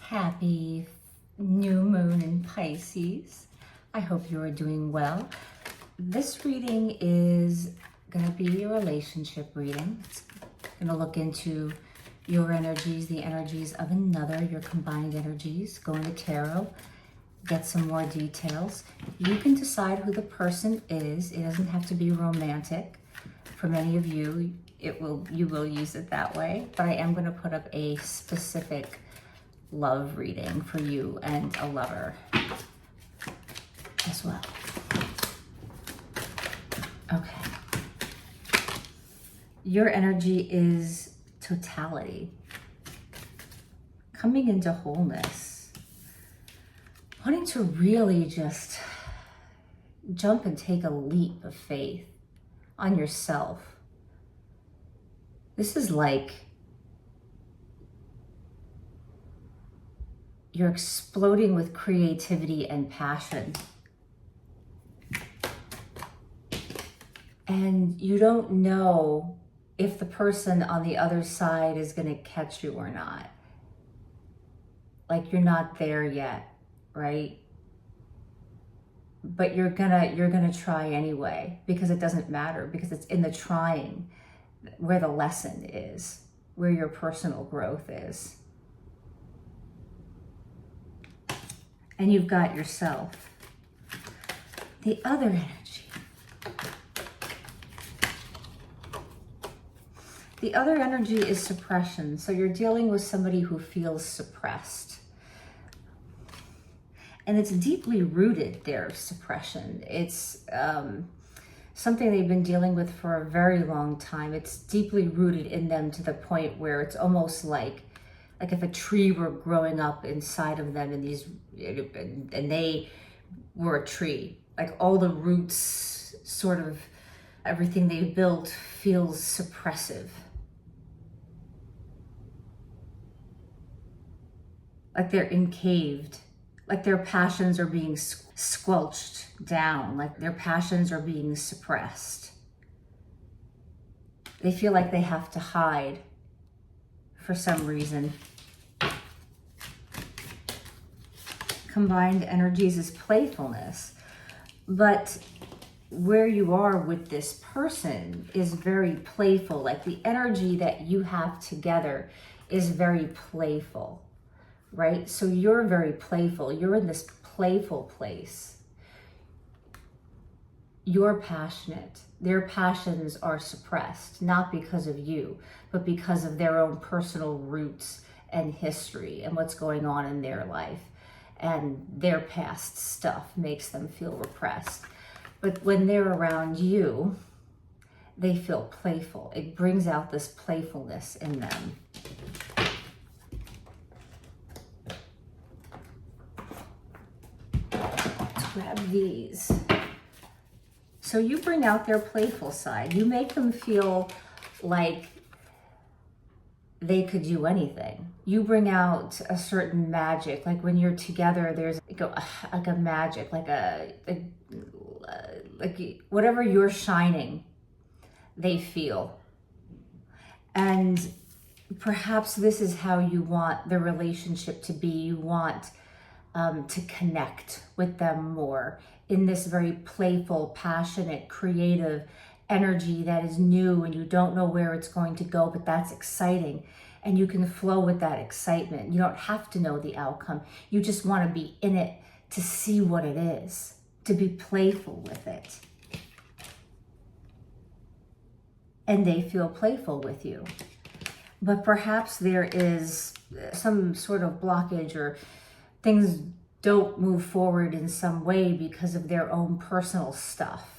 Happy new moon in Pisces. I hope you are doing well. This reading is going to be a relationship reading. It's going to look into your energies, the energies of another, your combined energies. Go into tarot, get some more details. You can decide who the person is. It doesn't have to be romantic. For many of you, you will use it that way, but I am going to put up a specific love reading for you and a lover as well. Okay. Your energy is totality, coming into wholeness, wanting to really just jump and take a leap of faith on yourself. This is like you're exploding with creativity and passion. And you don't know if the person on the other side is going to catch you or not. Like you're not there yet, right? But you're gonna try anyway, because it doesn't matter, because it's in the trying where the lesson is, where your personal growth is. And you've got yourself. The other energy. The other energy is suppression. So you're dealing with somebody who feels suppressed. And it's deeply rooted, their suppression. It's something they've been dealing with for a very long time. It's deeply rooted in them to the point where it's almost like if a tree were growing up inside of them, and they were a tree. Like all the roots, sort of everything they built feels suppressive. Like they're encaved. Like their passions are being squelched down. Like their passions are being suppressed. They feel like they have to hide for some reason. Combined energies is playfulness, but where you are with this person is very playful. Like the energy that you have together is very playful, right? So you're very playful. You're in this playful place. You're passionate. Their passions are suppressed, not because of you, but because of their own personal roots and history and what's going on in their life. And their past stuff makes them feel repressed. But when they're around you, they feel playful. It brings out this playfulness in them. Let's grab these. So you bring out their playful side. You make them feel like they could do anything. You bring out a certain magic. Like when you're together, there's like a magic, like whatever you're shining, they feel. And perhaps this is how you want the relationship to be. You want to connect with them more in this very playful, passionate, creative energy that is new, and you don't know where it's going to go, but that's exciting. And you can flow with that excitement. You don't have to know the outcome. You just want to be in it to see what it is, to be playful with it. And they feel playful with you. But perhaps there is some sort of blockage, or things don't move forward in some way because of their own personal stuff.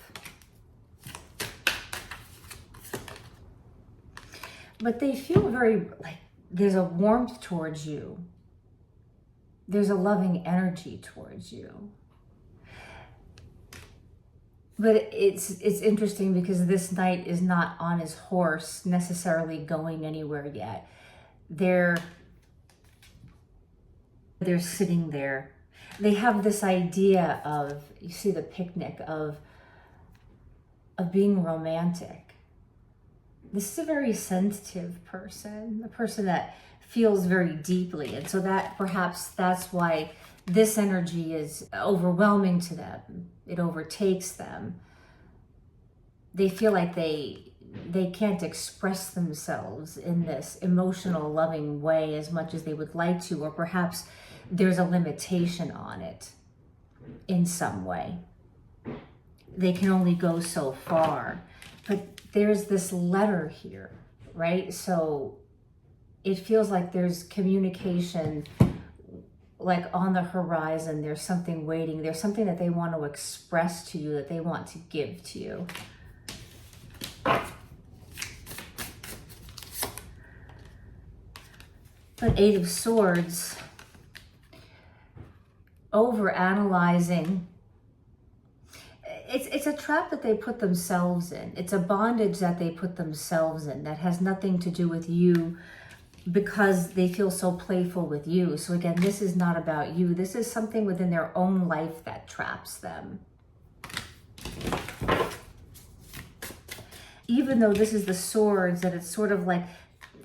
But they feel very, like there's a warmth towards you. There's a loving energy towards you. But it's interesting because this knight is not on his horse necessarily going anywhere yet. They're sitting there. They have this idea of, you see the picnic, of being romantic. This is a very sensitive person, a person that feels very deeply. And so that perhaps that's why this energy is overwhelming to them. It overtakes them. They feel like they can't express themselves in this emotional, loving way as much as they would like to, or perhaps there's a limitation on it in some way. They can only go so far. But there's this letter here, right? So it feels like there's communication, like on the horizon. There's something waiting. There's something that they want to express to you, that they want to give to you. But Eight of Swords, over-analyzing. It's a trap that they put themselves in. It's a bondage that they put themselves in that has nothing to do with you, because they feel so playful with you. So again, this is not about you. This is something within their own life that traps them. Even though this is the Swords, that it's sort of like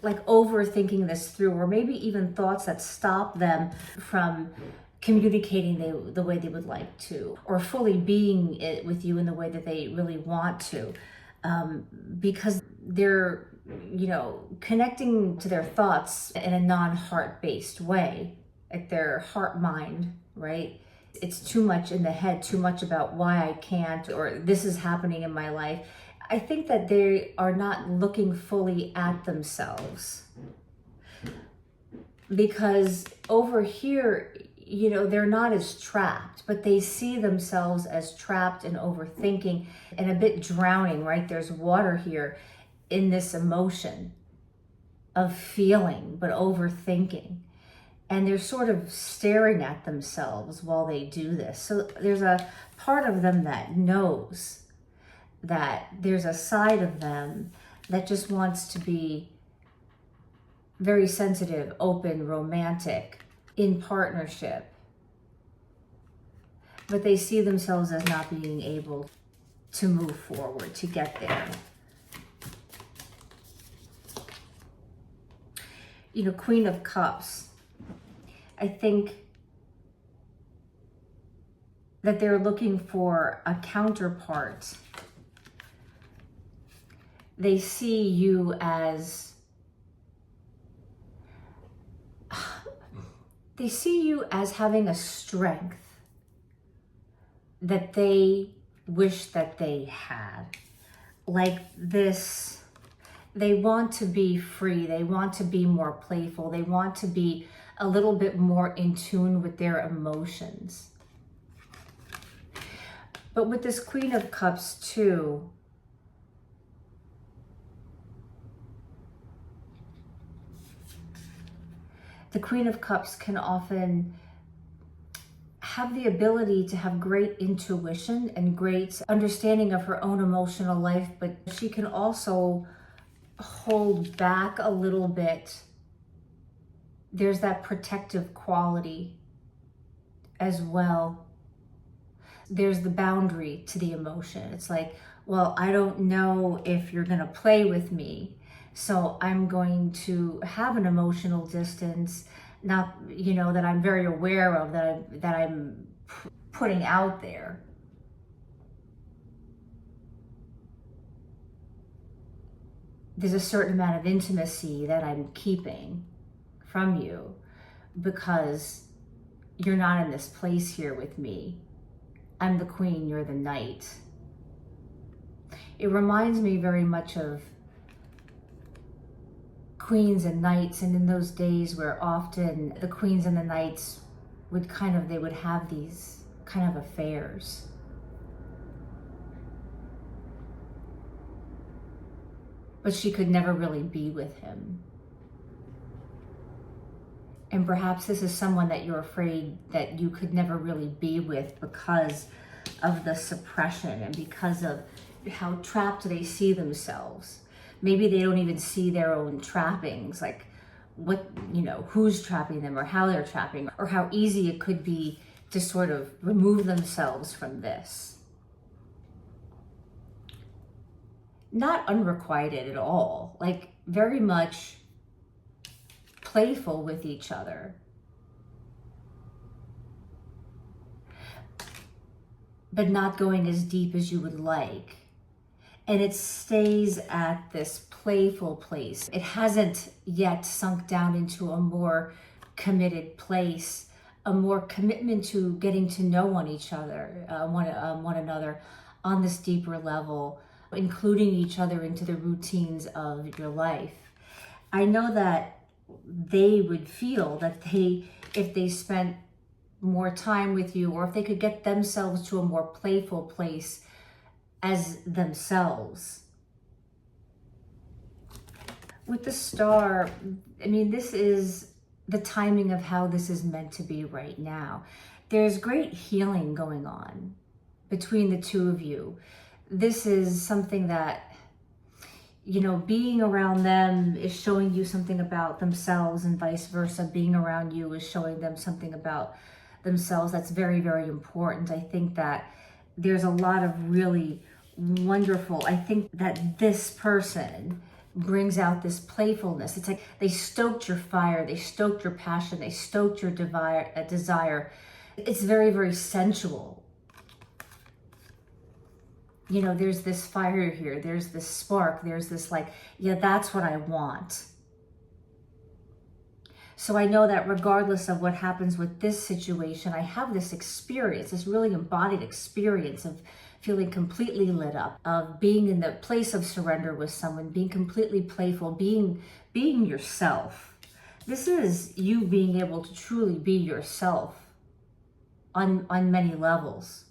overthinking this through, or maybe even thoughts that stop them from communicating the way they would like to, or fully being it with you in the way that they really want to, because they're, connecting to their thoughts in a non-heart-based way, like their heart mind, right? It's too much in the head, too much about why I can't, or this is happening in my life. I think that they are not looking fully at themselves, because over here, they're not as trapped, but they see themselves as trapped and overthinking and a bit drowning, right? There's water here in this emotion of feeling, but overthinking. And they're sort of staring at themselves while they do this. So there's a part of them that knows that there's a side of them that just wants to be very sensitive, open, romantic, in partnership. But they see themselves as not being able to move forward, to get there. Queen of Cups. I think that they're looking for a counterpart. They see you as having a strength that they wish that they had. Like this, they want to be free. They want to be more playful. They want to be a little bit more in tune with their emotions. But with this Queen of Cups too, the Queen of Cups can often have the ability to have great intuition and great understanding of her own emotional life, but she can also hold back a little bit. There's that protective quality as well. There's the boundary to the emotion. It's like, well, I don't know if you're going to play with me, so I'm going to have an emotional distance, not, that I'm very aware of, that I'm putting out there. There's a certain amount of intimacy that I'm keeping from you because you're not in this place here with me. I'm the queen, you're the knight. It reminds me very much of queens and knights, and in those days where often the queens and the knights would have these kind of affairs. But she could never really be with him. And perhaps this is someone that you're afraid that you could never really be with because of the suppression and because of how trapped they see themselves. Maybe they don't even see their own trappings, like who's trapping them or how they're trapping, or how easy it could be to sort of remove themselves from this. Not unrequited at all, like very much playful with each other. But not going as deep as you would like. And it stays at this playful place. It hasn't yet sunk down into a more committed place, a more commitment to getting to know one another on this deeper level, including each other into the routines of your life. I know that they would feel that if they spent more time with you, or if they could get themselves to a more playful place as themselves. With the star, I mean, this is the timing of how this is meant to be right now. There's great healing going on between the two of you. This is something that, you know, being around them is showing you something about themselves, and vice versa. Being around you is showing them something about themselves. That's very, very important. I think that there's a lot of really wonderful, I think that this person brings out this playfulness. It's like they stoked your fire, they stoked your passion, they stoked your desire. It's very, very sensual. You know, there's this fire here, there's this spark, there's this like, yeah, that's what I want. So I know that regardless of what happens with this situation, I have this experience, this really embodied experience of feeling completely lit up, of being in the place of surrender with someone, being completely playful, being yourself. This is you being able to truly be yourself on many levels.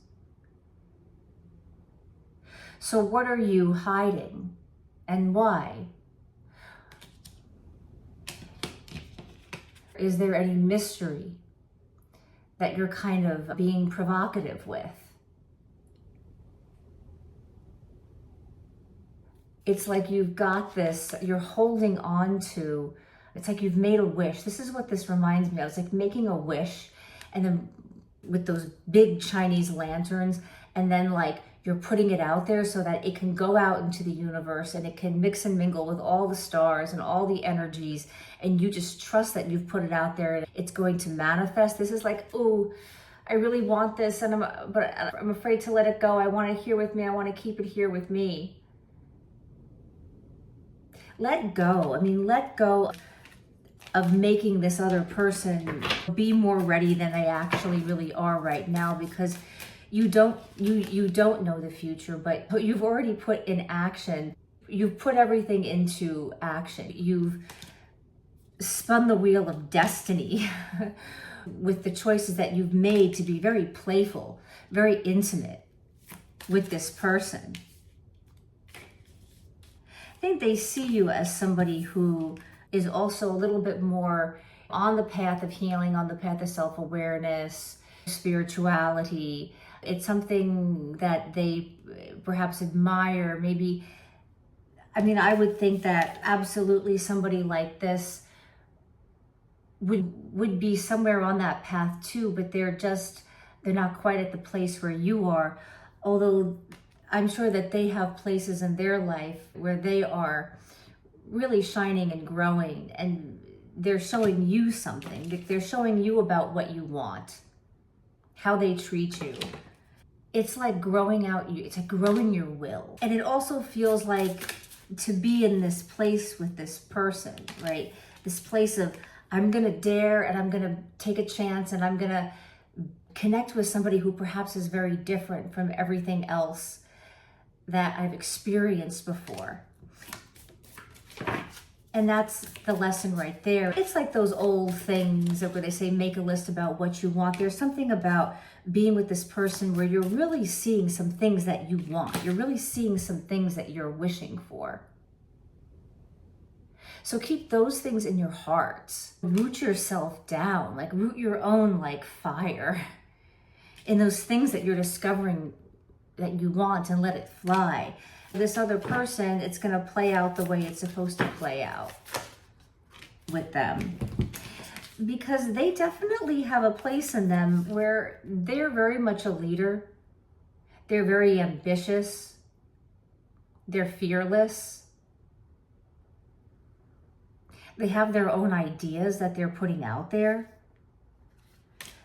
So what are you hiding and why? Is there any mystery that you're kind of being provocative with? It's like you've got this, you're holding on to, it's like you've made a wish. This is what this reminds me of. It's like making a wish, and then with those big Chinese lanterns, and then like you're putting it out there so that it can go out into the universe and it can mix and mingle with all the stars and all the energies, and you just trust that you've put it out there and it's going to manifest. This is like, oh, I really want this, but I'm afraid to let it go. I want it here with me. I want to keep it here with me. Let go. I mean, let go of making this other person be more ready than they actually really are right now, because you don't know the future, but you've already put in action. You've put everything into action. You've spun the wheel of destiny with the choices that you've made to be very playful, very intimate with this person. I think they see you as somebody who is also a little bit more on the path of healing, on the path of self-awareness, spirituality. It's something that they perhaps admire. Maybe, I mean, I would think that absolutely somebody like this would be somewhere on that path too, but they're not quite at the place where you are. Although I'm sure that they have places in their life where they are really shining and growing, and they're showing you something. They're showing you about what you want, how they treat you. It's like growing out you. It's like growing your will. And it also feels like to be in this place with this person, right? This place of, I'm going to dare and I'm going to take a chance and I'm going to connect with somebody who perhaps is very different from everything else that I've experienced before. And that's the lesson right there. It's like those old things where they say, make a list about what you want. There's something about being with this person where you're really seeing some things that you want. You're really seeing some things that you're wishing for. So keep those things in your heart. Root yourself down, like root your own like fire in those things that you're discovering that you want, and let it fly. This other person, it's going to play out the way it's supposed to play out with them, because they definitely have a place in them where they're very much a leader. They're very ambitious. They're fearless. They have their own ideas that they're putting out there.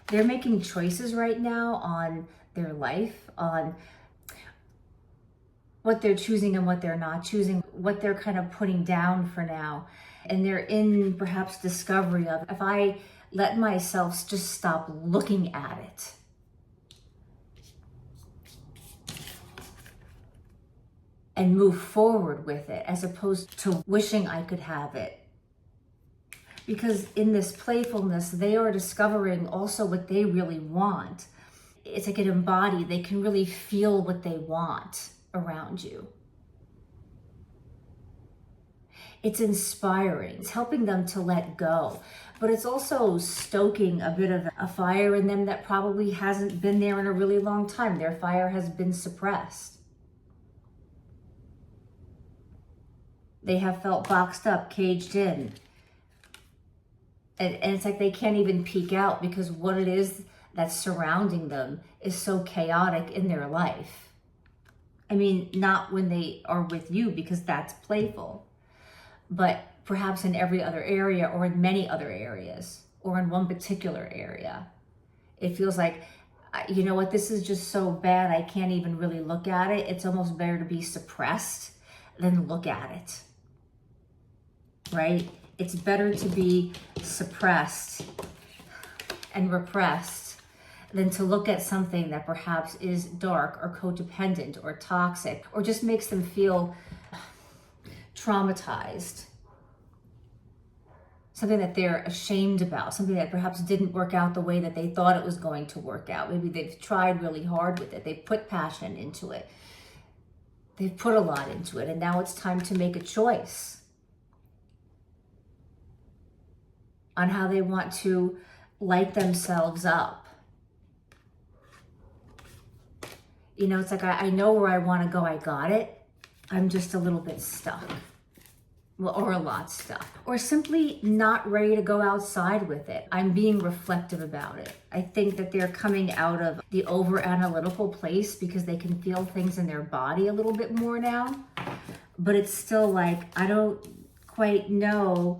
They're making choices right now on their life, on what they're choosing and what they're not choosing, what they're kind of putting down for now. And they're in perhaps discovery of, if I let myself just stop looking at it, and move forward with it, as opposed to wishing I could have it. Because in this playfulness, they are discovering also what they really want. It's like an embodied, they can really feel what they want around you. It's inspiring. It's helping them to let go. But it's also stoking a bit of a fire in them that probably hasn't been there in a really long time. Their fire has been suppressed. They have felt boxed up, caged in. And it's like they can't even peek out because what it is that's surrounding them is so chaotic in their life. I mean, not when they are with you, because that's playful, but perhaps in every other area, or in many other areas, or in one particular area. It feels like, you know what, this is just so bad, I can't even really look at it. It's almost better to be suppressed than look at it, right? It's better to be suppressed and repressed than to look at something that perhaps is dark or codependent or toxic, or just makes them feel traumatized. Something that they're ashamed about, something that perhaps didn't work out the way that they thought it was going to work out. Maybe they've tried really hard with it. They've put passion into it. They've put a lot into it, and now it's time to make a choice on how they want to light themselves up. You know, it's like, I know where I want to go, I got it. I'm just a little bit stuck. Well, or a lot stuck. Or simply not ready to go outside with it. I'm being reflective about it. I think that they're coming out of the over-analytical place because they can feel things in their body a little bit more now. But it's still like, I don't quite know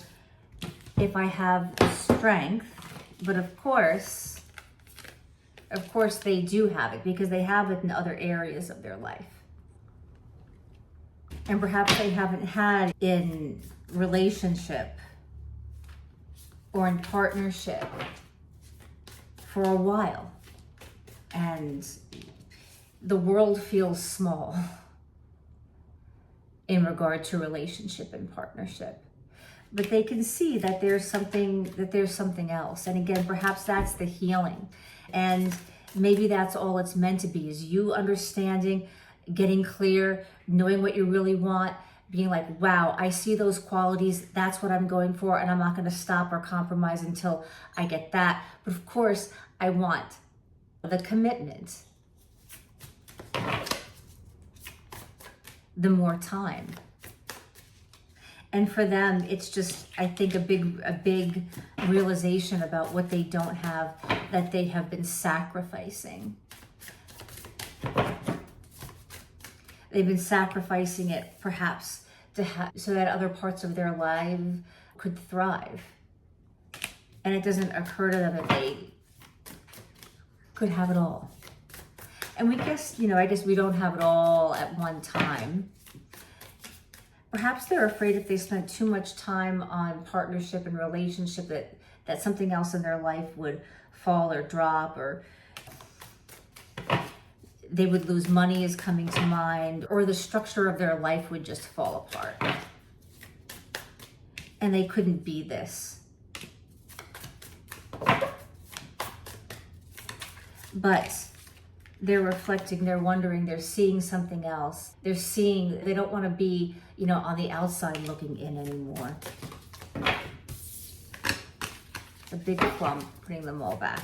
if I have the strength, but of course they do have it, because they have it in other areas of their life. And perhaps they haven't had in relationship or in partnership for a while. And the world feels small in regard to relationship and partnership. But they can see that there's something else. And again, perhaps that's the healing. And maybe that's all it's meant to be, is you understanding, getting clear, knowing what you really want, being like, wow, I see those qualities. That's what I'm going for. And I'm not going to stop or compromise until I get that. But of course, I want the commitment, the more time. And for them, it's just, I think, a big realization about what they don't have, that they have been sacrificing. They've been sacrificing it perhaps to so that other parts of their life could thrive. And it doesn't occur to them that they could have it all. And I guess we don't have it all at one time. Perhaps they're afraid if they spent too much time on partnership and relationship that something else in their life would fall or drop, or they would lose money is coming to mind, or the structure of their life would just fall apart. And they couldn't be this. But they're reflecting, they're wondering, they're seeing something else. They don't want to be, on the outside looking in anymore. A big clump, putting them all back.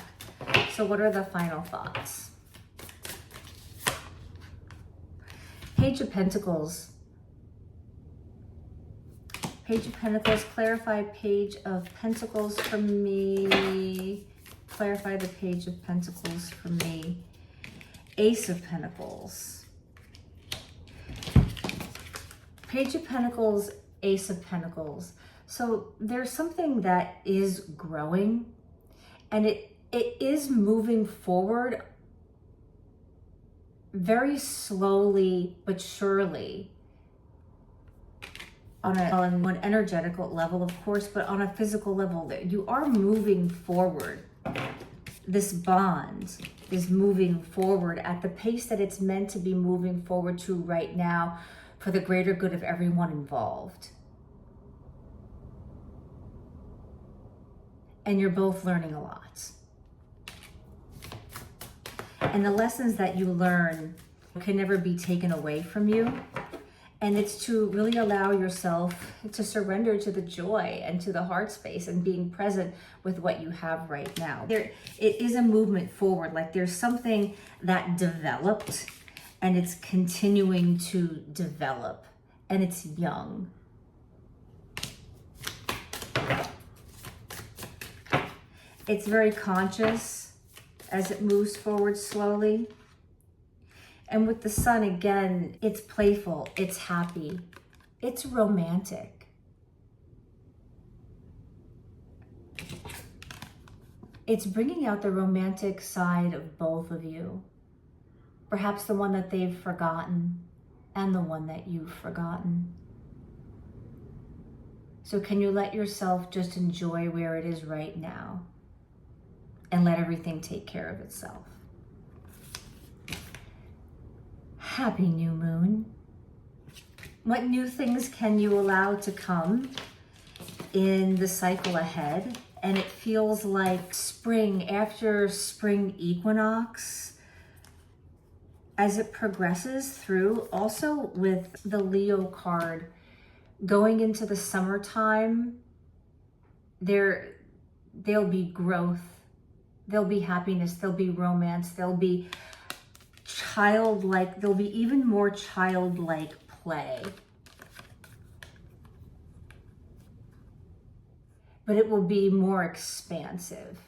So what are the final thoughts? Page of Pentacles. Page of Pentacles, clarify Page of Pentacles for me. Clarify the Page of Pentacles for me. Ace of Pentacles. Page of Pentacles, Ace of Pentacles. So there's something that is growing, and it is moving forward very slowly but surely, on an energetical level, of course, but on a physical level, that you are moving forward. This bond is moving forward at the pace that it's meant to be moving forward to right now, for the greater good of everyone involved. And you're both learning a lot. And the lessons that you learn can never be taken away from you. And it's to really allow yourself to surrender to the joy and to the heart space and being present with what you have right now. It is a movement forward. Like there's something that developed and it's continuing to develop, and it's young. It's very conscious as it moves forward slowly. And with the sun, again, it's playful, it's happy, it's romantic. It's bringing out the romantic side of both of you. Perhaps the one that they've forgotten and the one that you've forgotten. So can you let yourself just enjoy where it is right now and let everything take care of itself? Happy new moon. What new things can you allow to come in the cycle ahead? And it feels like spring, after spring equinox, as it progresses through, also with the Leo card, going into the summertime, there'll be growth, there'll be happiness, there'll be romance, there'll be childlike, there'll be even more childlike play. But it will be more expansive.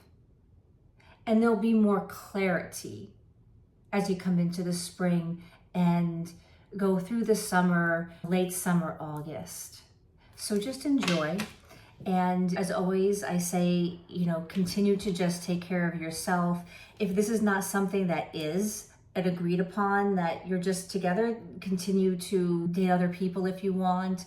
And there'll be more clarity as you come into the spring and go through the summer, late summer, August. So just enjoy. And as always, I say, continue to just take care of yourself. If this is not something that is agreed upon, that you're just together, continue to date other people if you want,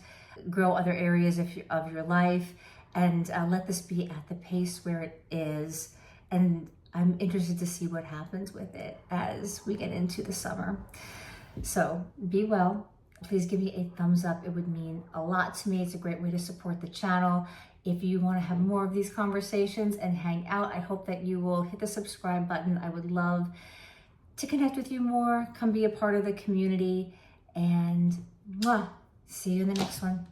grow other areas of your life, and let this be at the pace where it is. And I'm interested to see what happens with it as we get into the summer. So be well. Please give me a thumbs up. It would mean a lot to me. It's a great way to support the channel. If you want to have more of these conversations and hang out, I hope that you will hit the subscribe button. I would love to connect with you more, come be a part of the community, and see you in the next one.